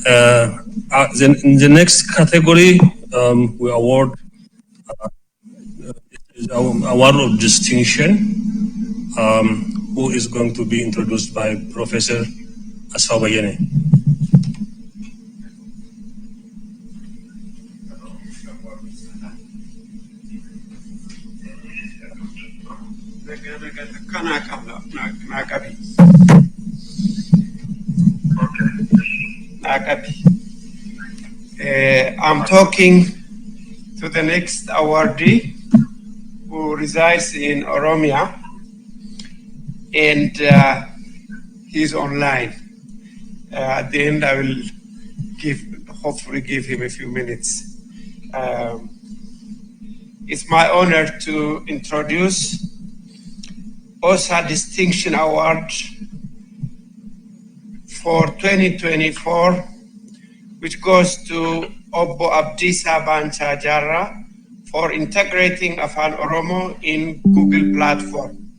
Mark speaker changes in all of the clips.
Speaker 1: In the next category, we award award of distinction, who is going to be introduced by Professor Asfabayene.
Speaker 2: I'm talking to the next awardee who resides in Oromia, and he's online. At the end, I will hopefully give him a few minutes. It's my honor to introduce OSA Distinction Award for 2024, which goes to Obbo Abdisa Bancha Jara for integrating Afan Oromo in Google platform.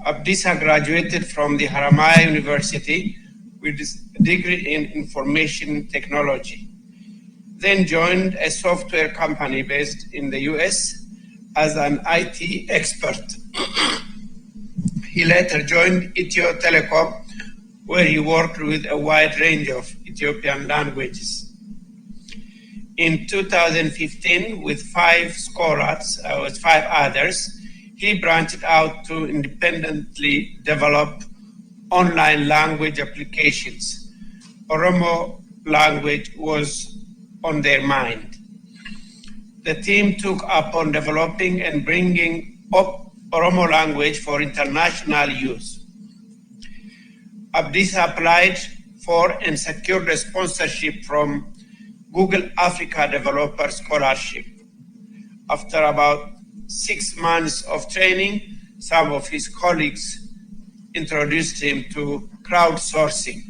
Speaker 2: Abdisa graduated from the Haramaya University with a degree in information technology, then joined a software company based in the US as an IT expert. He later joined Ethio Telecom, where he worked with a wide range of Ethiopian languages. In 2015, with 5 others, he branched out to independently develop online language applications. Oromo language was on their mind. The team took up on developing and bringing up Oromo language for international use. Abdisa applied for and secured a sponsorship from Google Africa Developer Scholarship. After about 6 months of training, some of his colleagues introduced him to crowdsourcing.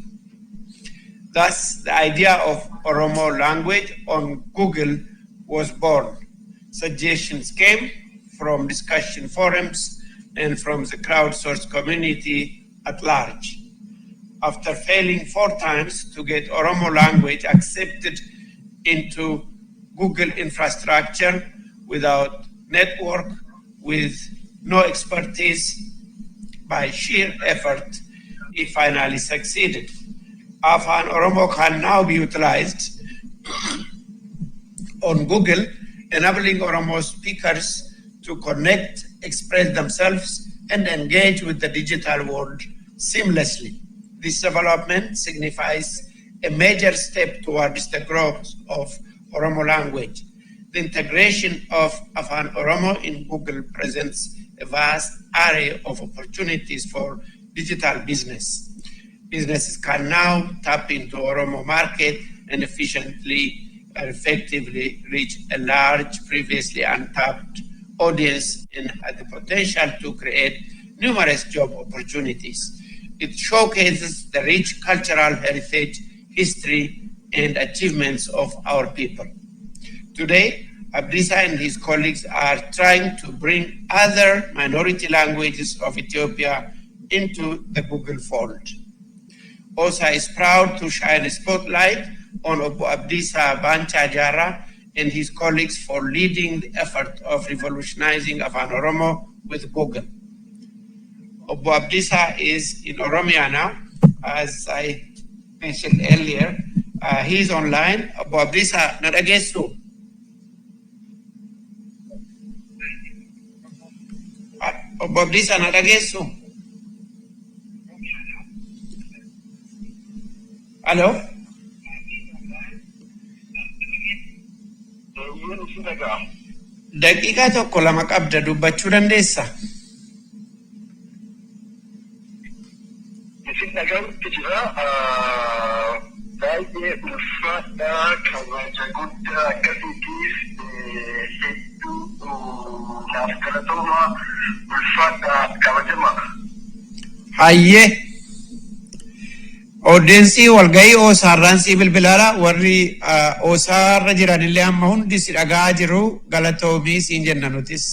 Speaker 2: Thus, the idea of Oromo language on Google was born. Suggestions came from discussion forums and from the crowdsourced community at large. After failing 4 times to get Oromo language accepted into Google infrastructure without network, with no expertise, by sheer effort, he finally succeeded. Afan Oromo can now be utilized on Google, enabling Oromo speakers to connect, express themselves, and engage with the digital world seamlessly. This development signifies a major step towards the growth of Oromo language. The integration of Afan Oromo in Google presents a vast array of opportunities for digital business. Businesses can now tap into Oromo market and efficiently and effectively reach a large, previously untapped audience and has the potential to create numerous job opportunities. It showcases the rich cultural heritage, history, and achievements of our people. Today, Abdisa and his colleagues are trying to bring other minority languages of Ethiopia into the Google fold. OSA is proud to shine a spotlight on Obbo Abdisa Bancha Jara and his colleagues for leading the effort of revolutionizing Afan Oromo with Google. Obbo Abdisa is in Oromia now, as I mentioned earlier. He's online. Obbo Abdisa, nadagesu. Obbo Abdisa, nadagesu. Hello? Daqiiqa tokko lama qabda dubbachuu dandeessa?
Speaker 3: baay'ee ulfaadhaa kabaja guddaa akkasiitiif hedduu naaf galatooma ulfaadhaa kabajama.
Speaker 2: Hayyee Odensi walgahii OSAarraan si bilbilaadha. Warri OSAarra jiranillee amma hundi si dhagaa jiru. Galatoomii siin jenna nutis.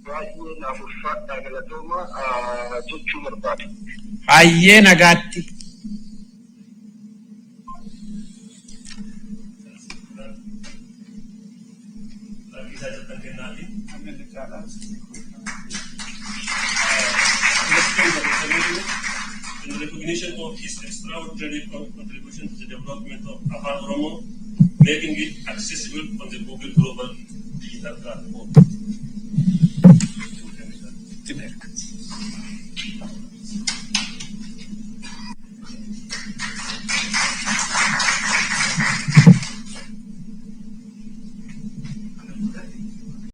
Speaker 3: baay'ee naaf ulfaadhaa galatooma jechuu barbaada.
Speaker 2: Hayyee nagaatti.
Speaker 1: In recognition of his extraordinary contribution to the development of Afan Oromo, making it accessible on the Google Global Digital Platform.